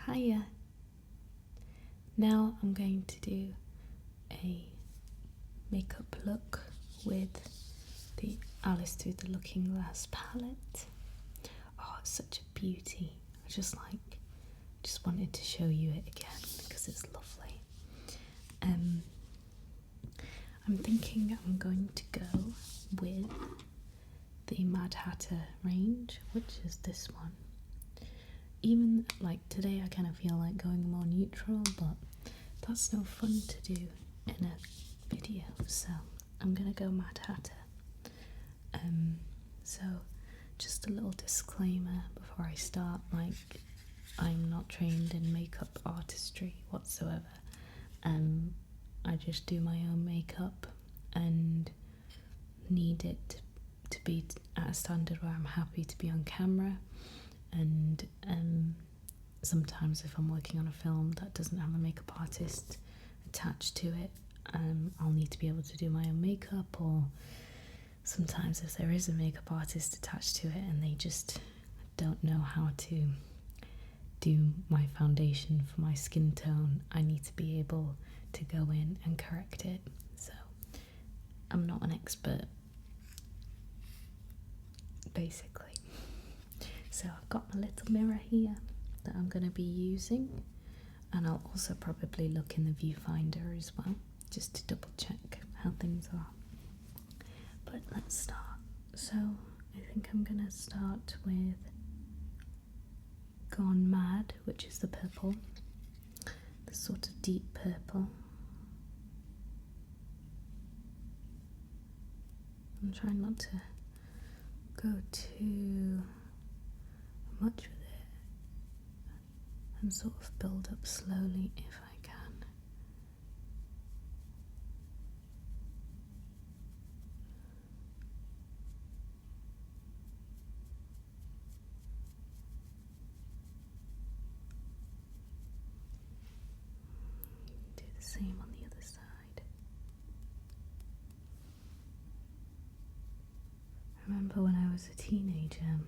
Hiya. Now I'm going to do a makeup look with the Alice Through the Looking Glass palette. Oh, it's such a beauty. I just wanted to show you it again because it's lovely. I'm thinking I'm going to go with the Mad Hatter range, which is this one. Even like today I kind of feel like going more neutral, but that's no fun to do in a video, so I'm gonna go Mad Hatter. So just a little disclaimer before I start, like I'm not trained in makeup artistry whatsoever. I just do my own makeup and need it to be at a standard where I'm happy to be on camera. And sometimes if I'm working on a film that doesn't have a makeup artist attached to it, I'll need to be able to do my own makeup, or sometimes if there is a makeup artist attached to it and they just don't know how to do my foundation for my skin tone, I need to be able to go in and correct it. So I'm not an expert, basically. So I've got my little mirror here that I'm going to be using, and I'll also probably look in the viewfinder as well, just to double check how things are. But let's start. So I think I'm going to start with Gone Mad, which is the purple, the sort of deep purple. I'm trying not to go too much with it and sort of build up slowly if I can. Do the same on the other side. I remember when I was a teenager,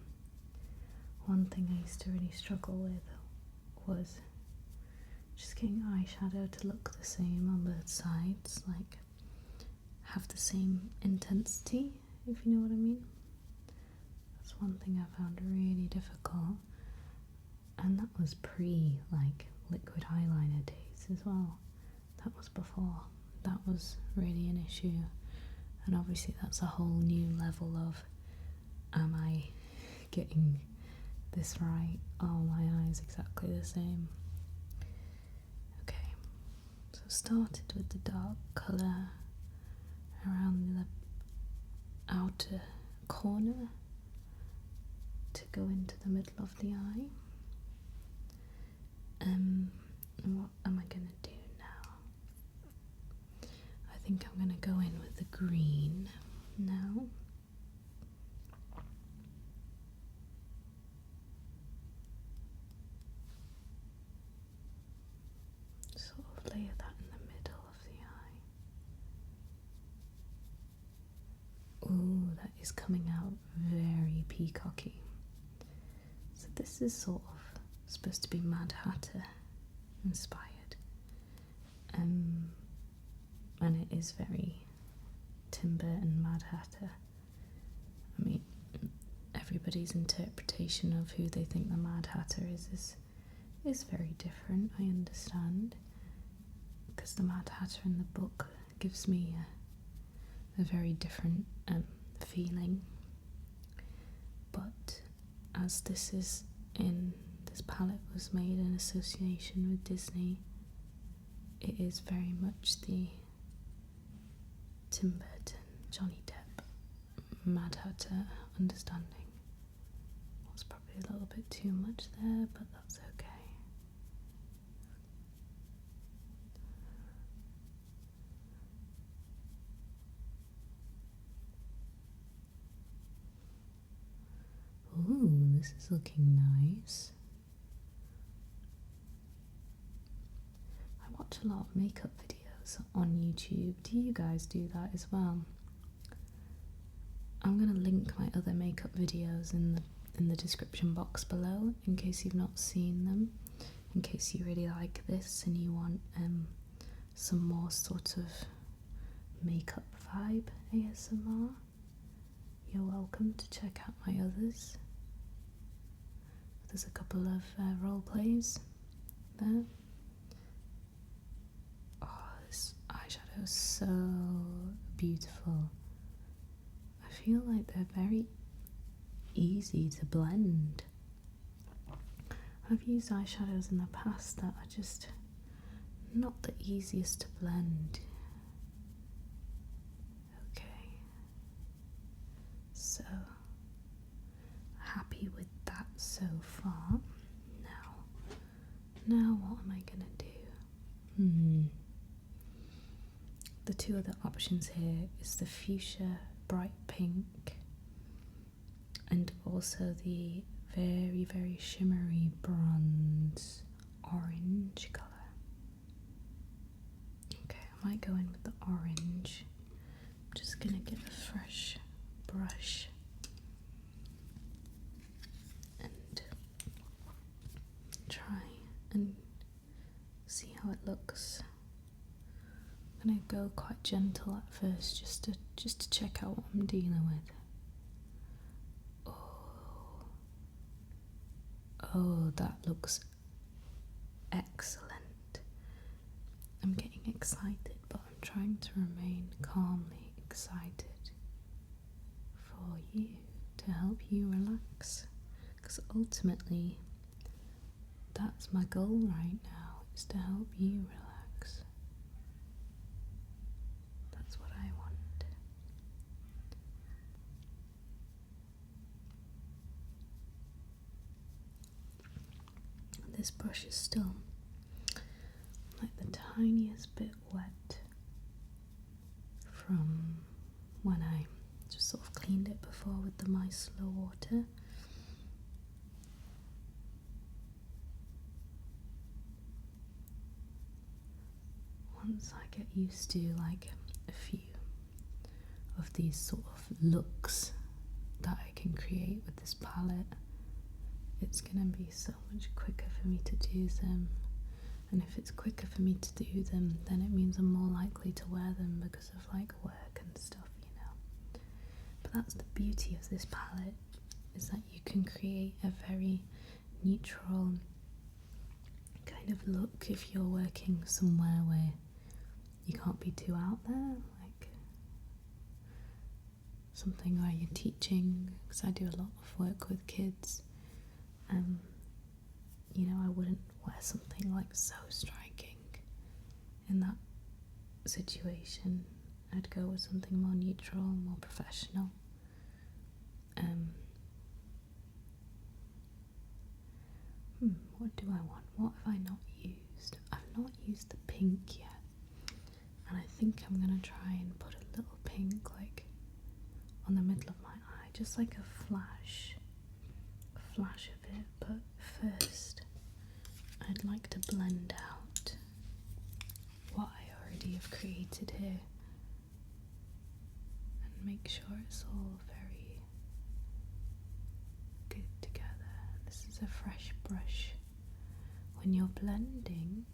one thing I used to really struggle with was just getting eyeshadow to look the same on both sides, like have the same intensity, if you know what I mean. That's one thing I found really difficult, and that was pre like liquid eyeliner days as well. That was before. That was really an issue, and obviously that's a whole new level of, am I getting this right? Oh, my eyes exactly the same. Okay, so started with the dark colour around the outer corner to go into the middle of the eye. And what am I going to do now? I think I'm going to go in with the green now. Sort of layer that in the middle of the eye. Ooh, that is coming out very peacocky. So this is sort of supposed to be Mad Hatter inspired. And it is very Tim Burton Mad Hatter. I mean, everybody's interpretation of who they think the Mad Hatter is very different, I understand, because the Mad Hatter in the book gives me a very different feeling. But as this palette was made in association with Disney, it is very much the Tim Burton, Johnny Depp, Mad Hatter understanding. Was probably a little bit too much there, but that's okay. Ooh, this is looking nice. I watch a lot of makeup videos on YouTube. Do you guys do that as well? I'm going to link my other makeup videos in the description box below in case you've not seen them, in case you really like this and you want some more sort of makeup vibe ASMR, you're welcome to check out my others. There's a couple of role plays there. Oh, this eyeshadow is so beautiful. I feel like they're very easy to blend. I've used eyeshadows in the past that are just not the easiest to blend. Okay, so happy with that so far. Now what am I gonna do? The two other options here is the fuchsia bright pink and also the very, very shimmery bronze orange colour. Okay, I might go in with the orange. I'm just gonna get a fresh brush and try and see how it looks. I'm gonna go quite gentle at first, just to check out what I'm dealing with. Oh, that looks excellent. I'm getting excited, but I'm trying to remain calmly excited for you, to help you relax, because ultimately that's my goal right now, is to help you relax. That's what I want. This brush is still like the tiniest bit wet from when I just sort of cleaned it before with the micellar water. Once I get used to like a few of these sort of looks that I can create with this palette, it's gonna be so much quicker for me to do them. And if it's quicker for me to do them, then it means I'm more likely to wear them because of like work and stuff, you know. But that's the beauty of this palette, is that you can create a very neutral kind of look if you're working somewhere where you can't be too out there, like something where you're teaching, because I do a lot of work with kids. You know, I wouldn't wear something like so striking in that situation. I'd go with something more neutral, more professional. What do I want? What have I not used? I've not used the pink yet, and I think I'm gonna try and put a little pink like on the middle of my eye, just like a flash of it. But first I'd like to blend out what I already have created here and make sure it's all very good together. This is a fresh brush. When you're blending,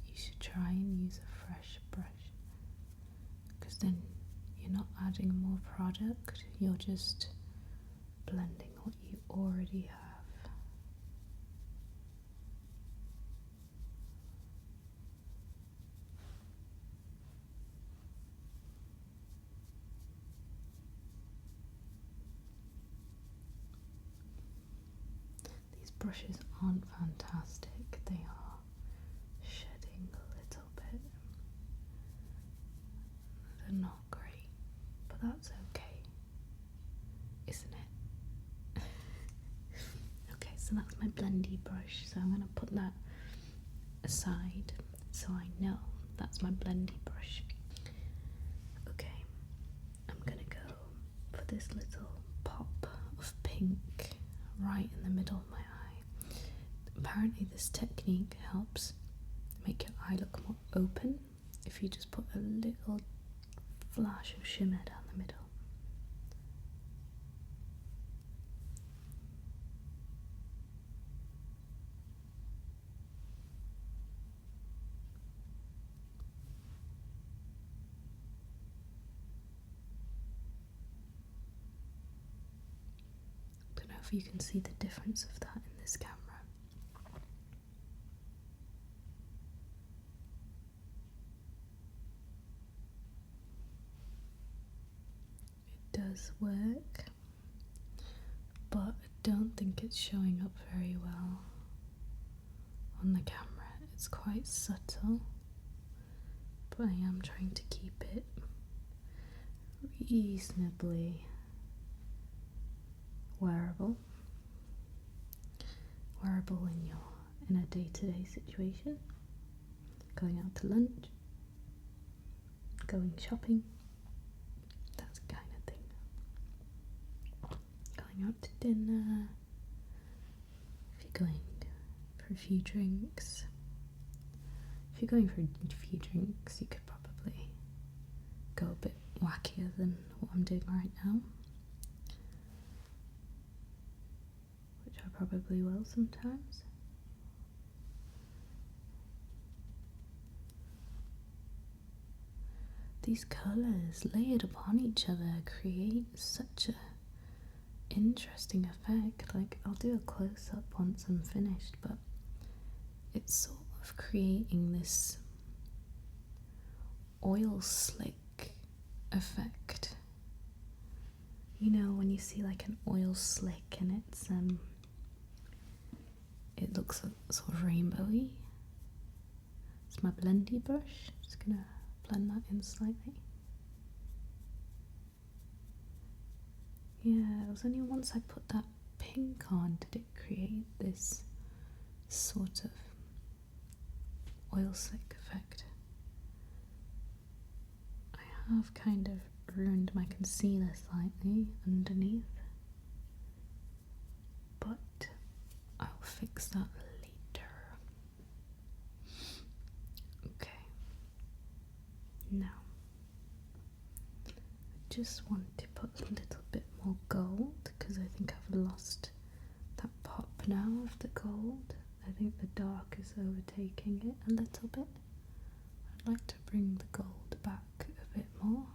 you should try and use a fresh brush, because then you're not adding more product, you're just blending what you already have. These brushes aren't fantastic, they are shedding a little bit. They're not great, but that's okay, isn't it? Okay, so that's my blendy brush, so I'm going to put that aside so I know that's my blendy brush. Okay, I'm going to go for this little pop of pink right in the middle of my eye. Apparently this technique helps make your eye look more open if you just put a little flash of shimmer down the middle. if you can see the difference of that in this camera. It does work, but I don't think it's showing up very well on the camera. It's quite subtle, but I am trying to keep it reasonably wearable in a day-to-day situation, going out to lunch, going shopping, that kind of thing, going out to dinner, if you're going for a few drinks. If you're going for a few drinks, you could probably go a bit wackier than what I'm doing right now, which I probably will sometimes. These colours layered upon each other create such a interesting effect. Like, I'll do a close-up once I'm finished, but it's sort of creating this oil slick effect. You know, when you see like an oil slick and it looks sort of rainbowy. It's my blendy brush. Just gonna blend that in slightly. Yeah, it was only once I put that pink on did it create this sort of oil slick effect. I have kind of ruined my concealer slightly underneath, but I'll fix that later. Okay, now I just want to put a little bit more gold because I think I've lost that pop now of the gold. I think the dark is overtaking it a little bit. I'd like to bring the gold back a bit more.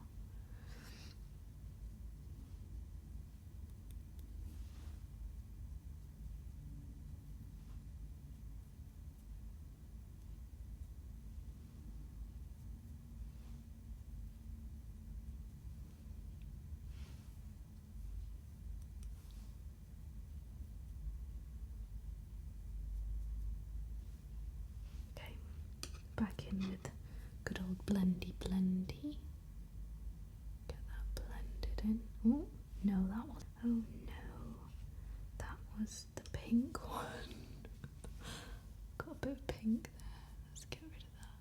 Back in with good old blendy. Get that blended in. Oh no, that was the pink one. Got a bit of pink there. Let's get rid of that.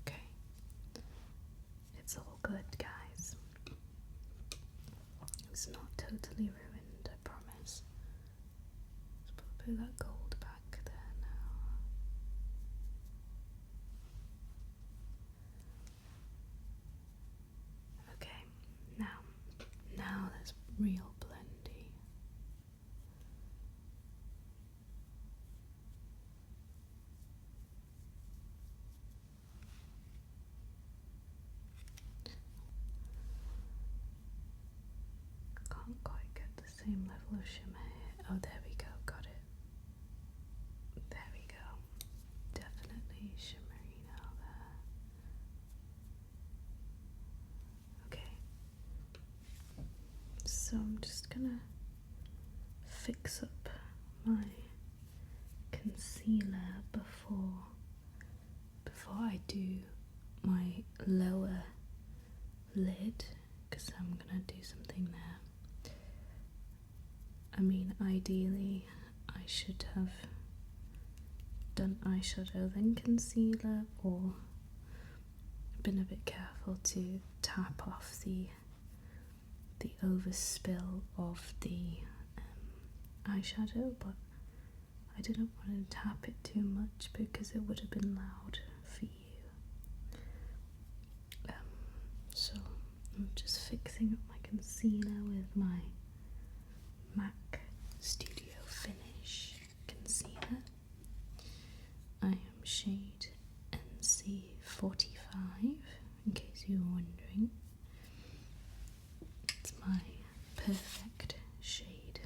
Okay, it's all good, guys. It's not totally ruined, I promise. Let's put a bit of that gold back there now. Now there's real blendy. Can't quite get the same level of shimmer here. Oh, there we go, got it. There we go. Definitely shimmery now there. Okay. So I'm just gonna fix up my concealer before I do my lower lid, because I'm gonna do something there. I mean, ideally I should have done eyeshadow then concealer, or been a bit careful to tap off the overspill of the eyeshadow, but I didn't want to tap it too much because it would have been loud for you. So I'm just fixing up my concealer with my MAC Studio Finish concealer. I am shade NC45, in case you were wondering. It's my perfect shade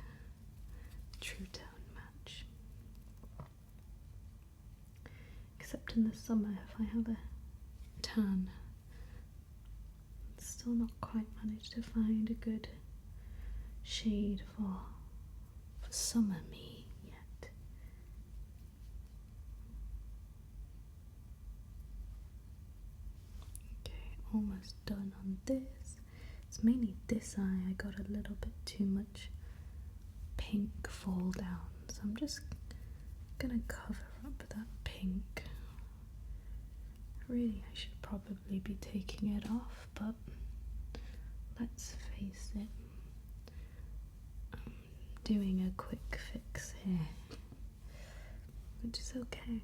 except in the summer if I have a tan. Still not quite managed to find a good shade for summer me yet. Okay, almost done on this. It's mainly this eye, I got a little bit too much pink fall down, so I'm just gonna cover up that pink. Really, I should probably be taking it off, but let's face it, I'm doing a quick fix here, which is okay.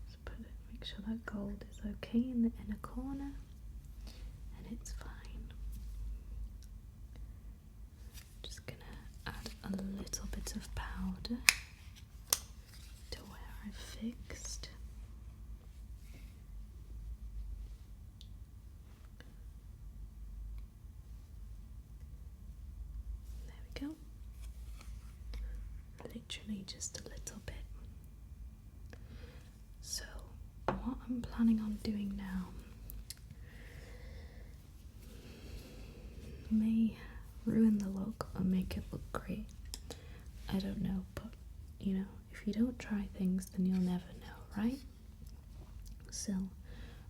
Just put it, make sure that gold is okay in the inner corner, and it's fine. Just gonna add a little bit of powder to where I fixed. There we go. Literally just a little bit. So, what I'm planning on doing now may ruin the look or make it look great. I don't know, but you know, if you don't try things, then you'll never know, right? So,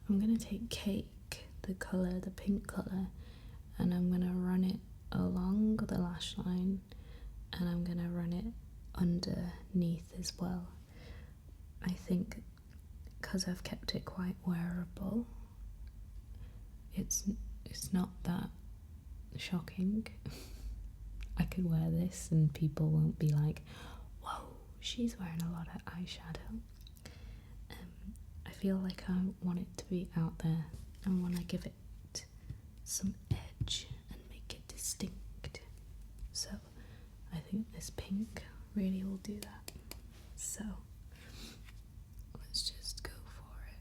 I'm gonna take Cake, the colour, the pink colour, and I'm gonna run it along the lash line, and I'm gonna run it underneath as well. I think because I've kept it quite wearable, it's not that shocking. I could wear this and people won't be like, whoa, she's wearing a lot of eyeshadow. I feel like I want it to be out there. I want to give it some edge and make it distinct. So I think this pink really will do that. So let's just go for it.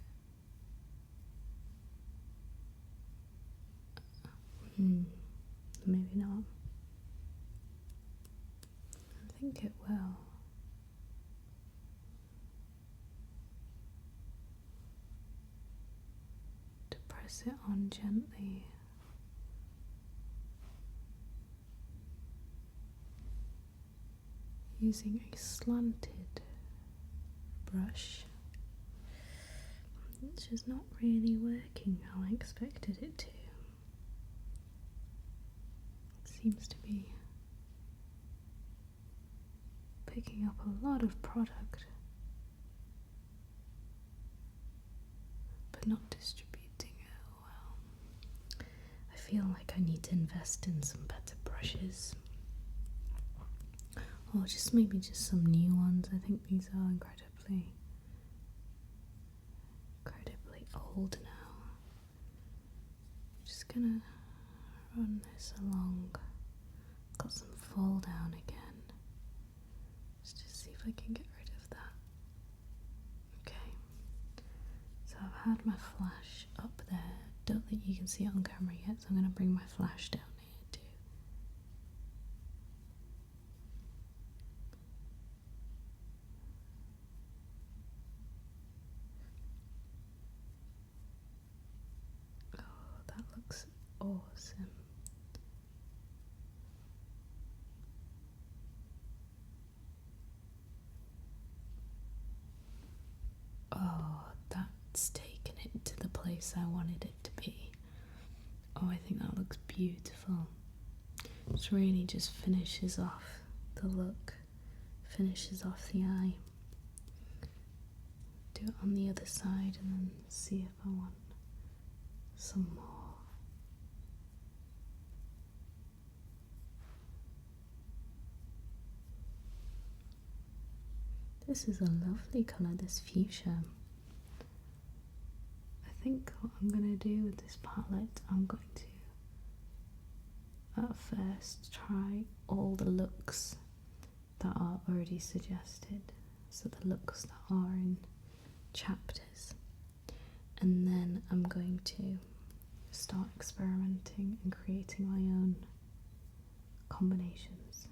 Maybe not. I think it will. To press it on gently. Using a slanted brush, which is not really working how I expected it to. It seems to be picking up a lot of product, but not distributing it well. I feel like I need to invest in some better brushes. Or just maybe just some new ones. I think these are incredibly old now. I'm just gonna run this along. Got some fall down again. Let's just see if I can get rid of that. Okay. So I've had my flash up there. Don't think you can see it on camera yet, so I'm gonna bring my flash down here too. Oh, that looks awesome. Oh, that's taken it to the place I wanted it to be. Oh, I think that looks beautiful. It really just finishes off the look, finishes off the eye. Do it on the other side and then see if I want some more. This is a lovely colour, this fuchsia. I think what I'm going to do with this palette, I'm going to at first try all the looks that are already suggested, so the looks that are in chapters, and then I'm going to start experimenting and creating my own combinations.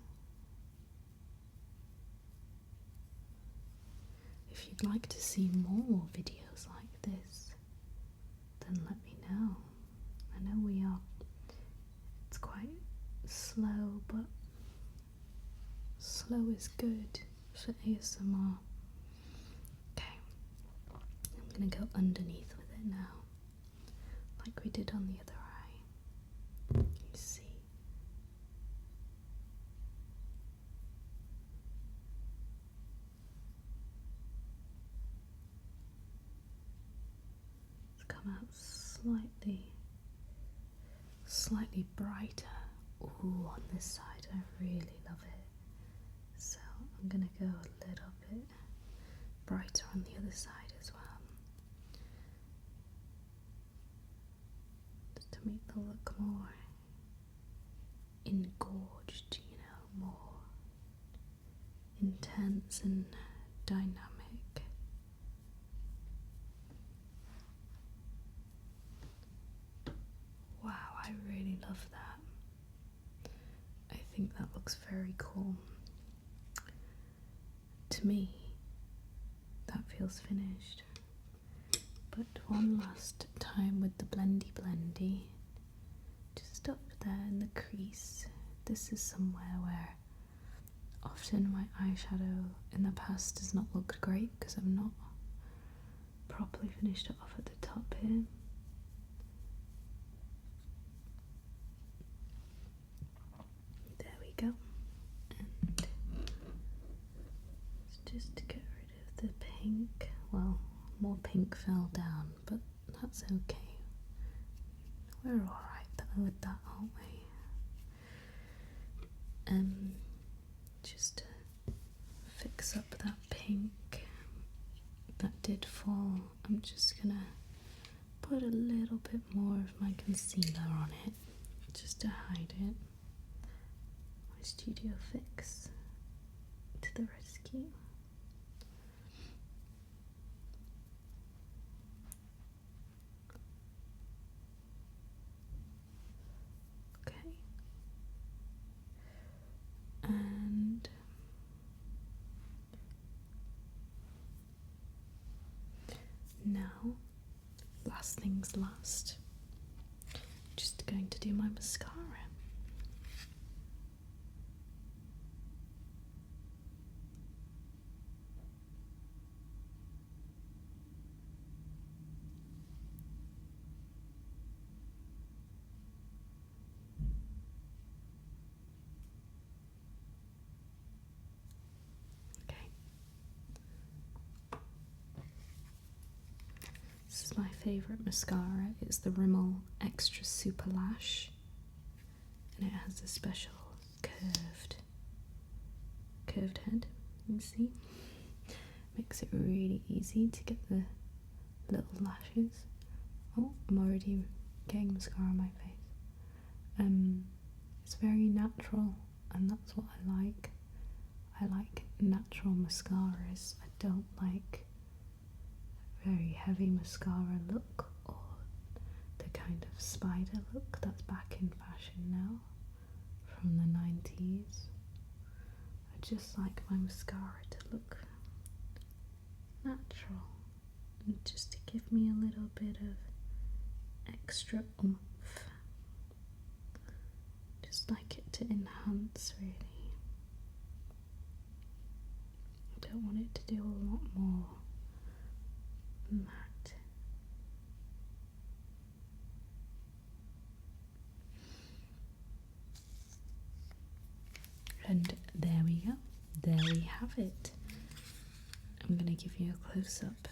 I if you'd like to see more videos like this, then let me know. I know it's quite slow, but slow is good for ASMR. Okay, I'm gonna go underneath with it now, like we did on the other eye. You see? It's come out slightly brighter. Ooh, on this side, I really love it. So I'm gonna go a little bit brighter on the other side as well, just to make the look more engorged, you know, more intense and dynamic. Wow, I really love that. I think that looks very cool. To me, that feels finished. But one last time with the blendy, just up there in the crease. This is somewhere where often my eyeshadow in the past has not looked great because I've not properly finished it off at the top here. There we go. And just to get rid of the pink. Well, more pink fell down, but that's okay. We're alright with that, aren't we? Just to fix up that pink that did fall, I'm just gonna put a little bit more of my concealer on it, just to hide it. My Studio Fix to the rescue. Okay. And now, last things last, just going to do my mascara. This is my favourite mascara. It's the Rimmel Extra Super Lash, and it has a special curved head. You see, makes it really easy to get the little lashes. Oh, I'm already getting mascara on my face. It's very natural, and that's what I like. I like natural mascaras. I don't like very heavy mascara look or the kind of spider look that's back in fashion now from the 90s. I just like my mascara to look natural and just to give me a little bit of extra oomph. Just like it to enhance, really. I don't want it to do a lot more matte. And there we go. There we have it. I'm going to give you a close-up